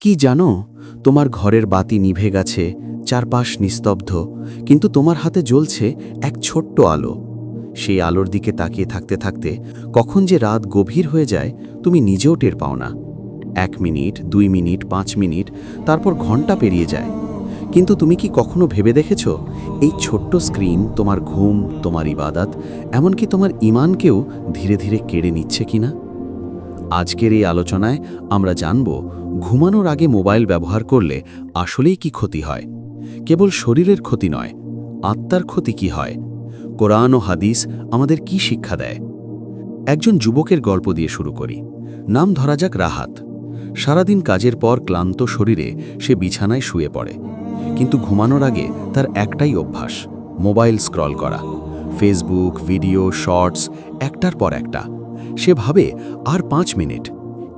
কি জানো, তোমার ঘরের বাতি নিভে গেছে, চারপাশ নিস্তব্ধ, কিন্তু তোমার হাতে জ্বলছে এক ছোট্ট আলো। সেই আলোর দিকে তাকিয়ে থাকতে থাকতে কখন যে রাত গভীর হয়ে যায় তুমি নিজেও টের পাও না। 1 মিনিট, 2 মিনিট, 5 মিনিট, তারপর ঘন্টা পেরিয়ে যায়। কিন্তু তুমি কি কখনো ভেবে দেখেছ, এই ছোট্ট স্ক্রিন তোমার ঘুম, তোমার ইবাদত, এমনকি তোমার ঈমানকেও ধীরে ধীরে কেড়ে নিচ্ছে কিনা? আজকের এই আলোচনায় আমরা জানব, ঘুমানোর আগে মোবাইল ব্যবহার করলে আসলেই কি ক্ষতি হয়। কেবল শরীরের ক্ষতি নয়, আত্মার ক্ষতি কি হয়। কোরআন ও হাদিস আমাদের কি শিক্ষা দেয়। একজন যুবকের গল্প দিয়ে শুরু করি। নাম ধরা যাক রাহাত। সারাদিন কাজের পর ক্লান্ত শরীরে সে বিছানায় শুয়ে পড়ে, কিন্তু ঘুমানোর আগে তার একটাই অভ্যাস, মোবাইল স্ক্রল করা। ফেসবুক, ভিডিও, শর্টস, একটার পর একটা। সে ভাবে আর 5 মিনিট,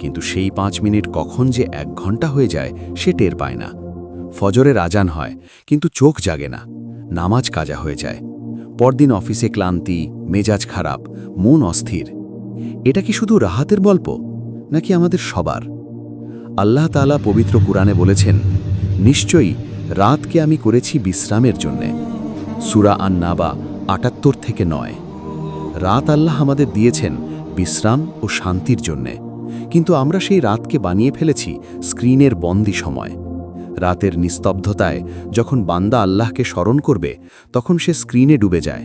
কিন্তু সেই 5 মিনিট কখন যে 1 ঘন্টা হয়ে যায় সে টের পায় না। ফজরের আজান হয়, কিন্তু চোখ জাগে না, নামাজ কাজা হয়ে যায়। পরদিন অফিসে ক্লান্তি, মেজাজ খারাপ, মন অস্থির। এটা কি শুধু রাহাতের গল্প, নাকি আমাদের সবার? আল্লাহ তাআলা পবিত্র কুরআনে বলেছেন, নিশ্চয়ই রাতকে আমি করেছি বিশ্রামের জন্যে। সূরা আন-নাবা 78-9। রাত আল্লাহ আমাদের দিয়েছেন বিশ্রাম ও শান্তির জন্যে, কিন্তু আমরা সেই রাতকে বানিয়ে ফেলেছি স্ক্রিনের বন্দি সময়। রাতের নিস্তব্ধতায় যখন বান্দা আল্লাহকে স্মরণ করবে, তখন সে স্ক্রিনে ডুবে যায়।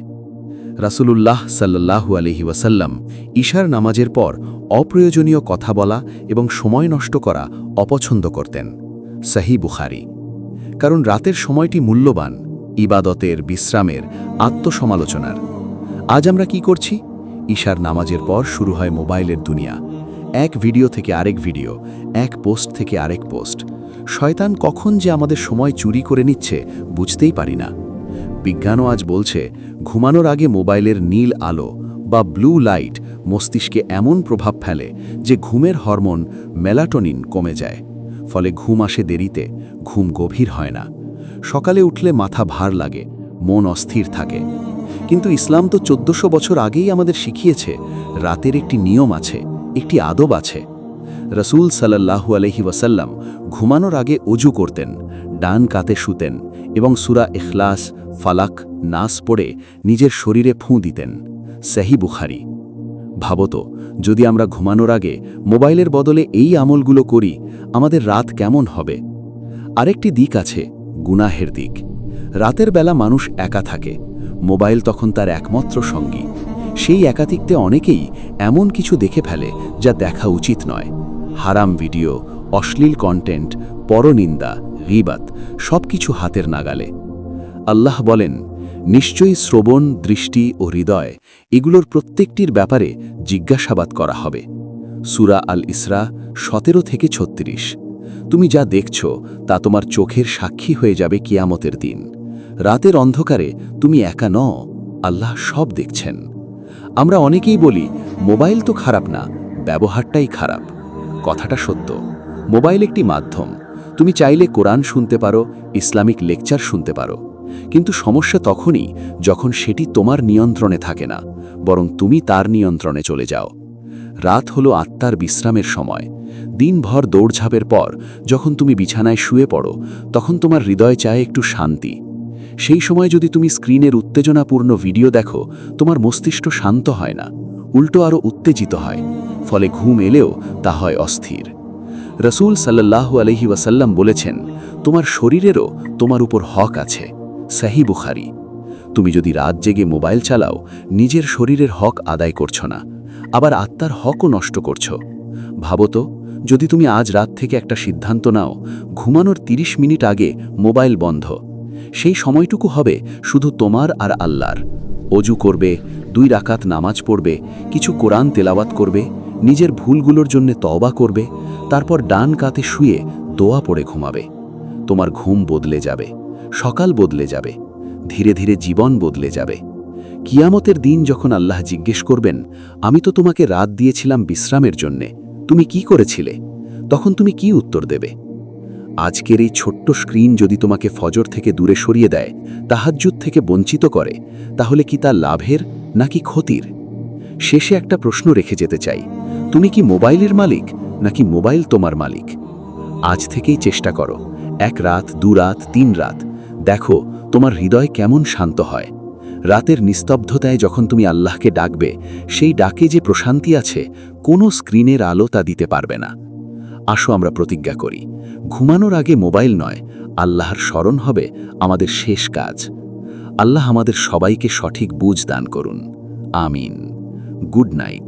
রাসূলুল্লাহ সাল্লাল্লাহু আলাইহি ওয়াসাল্লাম ঈশার নামাজের পর অপ্রয়োজনীয় কথা বলা এবং সময় নষ্ট করা অপছন্দ করতেন। সহিহ বুখারী। কারণ রাতের সময়টি মূল্যবান, ইবাদতের, বিশ্রামের, আত্মসমালোচনার। আজ আমরা কি করছি? ঈশার নামাজের পর শুরু হয় মোবাইলের দুনিয়া। এক ভিডিও থেকে আরেক ভিডিও, এক পোস্ট থেকে আরেক পোস্ট। শয়তান কখন যে আমাদের সময় চুরি করে নিচ্ছে বুঝতেই পারি না। বিজ্ঞানও আজ বলছে, ঘুমানোর আগে মোবাইলের নীল আলো বা ব্লু লাইট মস্তিষ্কে এমন প্রভাব ফেলে যে ঘুমের হরমোন মেলাটোনিন কমে যায়। ফলে ঘুম আসে দেরিতে, ঘুম গভীর হয় না। সকালে উঠলে মাথা ভার লাগে, মন অস্থির থাকে। কিন্তু ইসলাম তো 1400 বছর আগেই আমাদের শিখিয়েছে, রাতের একটি নিয়ম আছে, একটি আদব আছে। রাসূল সাল্লাল্লাহু আলাইহি ওয়াসাল্লাম ঘুমানোর আগে অজু করতেন, ডান কাতে শুতেন এবং সূরা ইখলাস, ফালাক, নাস পড়ে নিজের শরীরে ফুঁ দিতেন। সহিহ বুখারী। ভাবত, যদি আমরা ঘুমানোর আগে মোবাইলের বদলে এই আমলগুলো করি, আমাদের রাত কেমন হবে? আরেকটি দিক আছে, গুনাহের দিক। রাতের বেলা মানুষ একা থাকে, মোবাইল তখন তার একমাত্র সঙ্গী। সেই একাকিত্বে অনেকেই এমন কিছু দেখে ফেলে যা দেখা উচিত নয়। হারাম ভিডিও, অশ্লীল কন্টেন্ট, পরনিন্দা, গীবাত, সবকিছু হাতের নাগালে। আল্লাহ বলেন, নিশ্চয়ই শ্রবণ, দৃষ্টি ও হৃদয়, এগুলোর প্রত্যেকটির ব্যাপারে জিজ্ঞাসাবাদ করা হবে। সূরা আল ইসরা 17-36। তুমি যা দেখছ তা তোমার চোখের সাক্ষী হয়ে যাবে কিয়ামতের দিন। রাতের অন্ধকারে তুমি একা নও, আল্লাহ সব দেখছেন। আমরা অনেকেই বলি, মোবাইল তো খারাপ না, ব্যবহারটাই খারাপ। কথাটা সত্য। মোবাইল একটি মাধ্যম। তুমি চাইলে কোরআন শুনতে পারো, ইসলামিক লেকচার শুনতে পারো। কিন্তু সমস্যা তখনই যখন সেটি তোমার নিয়ন্ত্রণে থাকে না, বরং তুমি তার নিয়ন্ত্রণে চলে যাও। রাত হলো আত্মার বিশ্রামের সময়। দিনভর দৌড়ঝাঁপের পর যখন তুমি বিছানায় শুয়ে পড়ো, তখন তোমার হৃদয় চায় একটু শান্তি। সেই সময় যদি তুমি স্ক্রিনের উত্তেজনাপূর্ণ ভিডিও দেখো, তোমার মস্তিষ্ক শান্ত হয় না, উল্টো আরও উত্তেজিত হয়। ফলে ঘুম এলেও তা হয় অস্থির। রাসূল সাল্লাল্লাহু আলাইহি ওয়াসাল্লাম বলেছেন, তোমার শরীরেরও তোমার উপর হক আছে। সহিহ বুখারী। তুমি যদি রাত জেগে মোবাইল চালাও, নিজের শরীরের হক আদায় করছো না, আবার আত্মার হকও নষ্ট করছো। ভাবতো, যদি তুমি আজ রাত থেকে একটা সিদ্ধান্ত নাও, ঘুমানোর 30 মিনিট আগে মোবাইল বন্ধ। সেই সময়টুকু হবে শুধু তোমার আর আল্লাহর। অজু করবে, 2 রাকাত নামাজ পড়বে, কিছু কোরআন তেলাওয়াত করবে, নিজের ভুলগুলোর জন্য তওবা করবে, তারপর ডান কাতে শুয়ে দোয়া পড়ে ঘুমাবে। তোমার ঘুম বদলে যাবে, সকাল বদলে যাবে, ধীরে ধীরে জীবন বদলে যাবে। কিয়ামতের দিন যখন আল্লাহ জিজ্ঞেস করবেন, আমি তো তোমাকে রাত দিয়েছিলাম বিশ্রামের জন্যে, তুমি কি করেছিলে? তখন তুমি কি উত্তর দেবে? আজকের এই ছোট্ট স্ক্রিন যদি তোমাকে ফজর থেকে দূরে সরিয়ে দেয়, তাহাজ্জুদ থেকে বঞ্চিত করে, তাহলে কি তা লাভের নাকি ক্ষতির? শেষে একটা প্রশ্ন রেখে যেতে চাই, তুমি কি মোবাইলের মালিক, নাকি মোবাইল তোমার মালিক? আজ থেকেই চেষ্টা করো, 1 রাত, 2 রাত, 3 রাত। দেখো তোমার হৃদয় কেমন শান্ত হয়। রাতের নিস্তব্ধতায় যখন তুমি আল্লাহকে ডাকবে, সেই ডাকে যে প্রশান্তি আছে, কোনো স্ক্রিনের আলো তা দিতে পারবে না। আসো আমরা প্রতিজ্ঞা করি, ঘুমানোর আগে মোবাইল নয়, আল্লাহর স্মরণ হবে আমাদের শেষ কাজ। আল্লাহ আমাদের সবাইকে সঠিক বুঝ দান করুন। আমিন। Good night.